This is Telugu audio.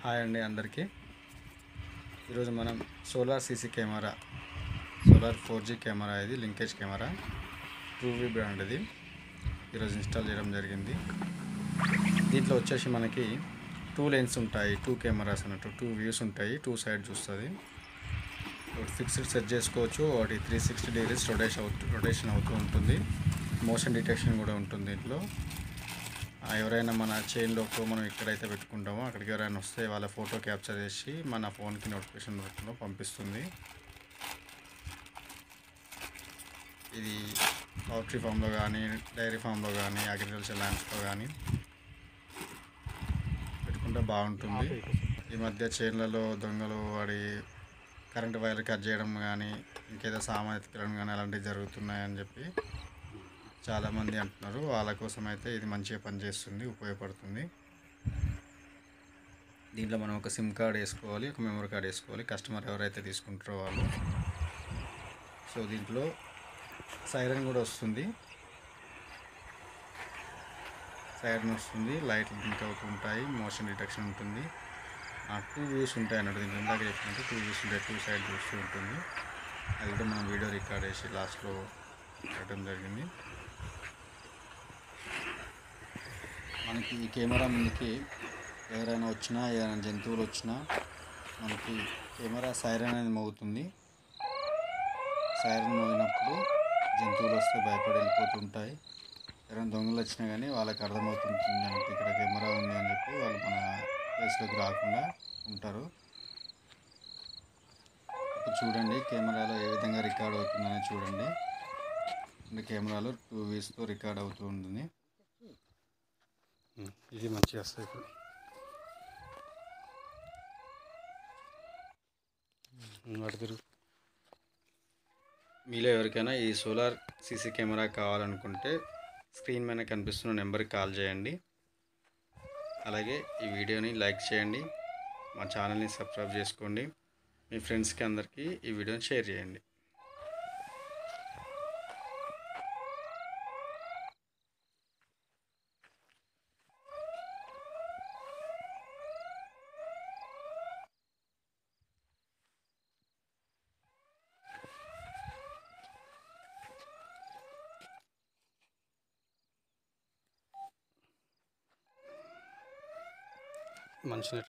హాయ్ అండి అందరికీ. ఈరోజు మనం solar CC camera, solar 4G camera, ఇది లింకేజ్ కెమెరా, ట్రూవీ బ్రాండ్. ఇది ఈరోజు ఇన్స్టాల్ చేయడం జరిగింది. దీంట్లో వచ్చేసి మనకి 2 లెన్స్ ఉంటాయి, 2 కెమెరాస్ అన్నట్టు, 2 వ్యూస్ ఉంటాయి, 2 సైడ్ చూస్తుంది. ఒకటి ఫిక్స్డ్ సెట్ చేసుకోవచ్చు, ఒకటి 360 డిగ్రీస్ రొటేషన్ అవుతూ ఉంటుంది. మోషన్ డిటెక్షన్ కూడా ఉంటుంది దీంట్లో. ఎవరైనా మన చైన్లోకి మనం ఎక్కడైతే పెట్టుకుంటామో అక్కడికి ఎవరైనా వస్తే వాళ్ళ ఫోటో క్యాప్చర్ చేసి మన ఫోన్కి నోటిఫికేషన్ రూపంలో పంపిస్తుంది. ఇది పౌల్ట్రీ ఫామ్లో కానీ, డైరీ ఫామ్లో కానీ, అగ్రికల్చర్ ల్యాండ్స్లో కానీ పెట్టుకుంటే బాగుంటుంది. ఈ మధ్య చైన్లలో దొంగలు వాడి కరెంటు వైర్లు కట్ చేయడం కానీ, ఇంకేదో సామాన్ ఎత్తుకెళ్ళడం కానీ అలాంటివి జరుగుతున్నాయని చెప్పి చాలామంది అంటున్నారు. వాళ్ళ కోసం అయితే ఇది మంచిగా పనిచేస్తుంది, ఉపయోగపడుతుంది. దీంట్లో మనం ఒక సిమ్ కార్డ్ వేసుకోవాలి, ఒక మెమరీ కార్డ్ వేసుకోవాలి, కస్టమర్ ఎవరైతే తీసుకుంటారో వాళ్ళు. సో దీంట్లో సైరన్ కూడా వస్తుంది, లైట్లు బ్లింక్ అవుతూ ఉంటాయి, మోషన్ డిటెక్షన్ ఉంటుంది. 2 వ్యూస్ ఉంటాయి అన్నట్టు. దీంట్లో ఇందాక చెప్పినట్టు 2 వ్యూస్ ఉంటాయి, 2 సైడ్ చూస్తూ ఉంటుంది. అది కూడా మనం వీడియో రికార్డ్ చేసి లాస్ట్లో పెట్టడం జరిగింది. మనకి ఈ కెమెరా ముందుకి ఎవరైనా వచ్చినా, ఏదైనా జంతువులు వచ్చినా మనకి కెమెరా సైరన్ అనేది మోగుతుంది. సైరన్ మోగినప్పుడు జంతువులు వస్తే భయపడి వెళ్ళిపోతుంటాయి. ఎవరైనా దొంగలు వచ్చినా కానీ వాళ్ళకి అర్థమవుతుంది అన్నట్టు ఇక్కడ కెమెరా ఉంది అని చెప్పి వాళ్ళు మన ప్లేస్లోకి రాకుండా ఉంటారు. ఇప్పుడు చూడండి కెమెరాలో ఏ విధంగా రికార్డ్ అవుతుందని చూడండి. కెమెరాలో 2 వ్యూస్తో రికార్డ్ అవుతూ ఉంటుంది. ఇది మంచిగా వస్తుంది. ఇప్పుడు మీలో ఎవరికైనా ఈ సోలార్ సీసీ కెమెరా కావాలనుకుంటే స్క్రీన్ మీద కనిపిస్తున్న నెంబర్కి కాల్ చేయండి. అలాగే ఈ వీడియోని లైక్ చేయండి, మా ఛానల్ని సబ్స్క్రైబ్ చేసుకోండి, మీ ఫ్రెండ్స్కి అందరికీ ఈ వీడియోని షేర్ చేయండి. మనిషిని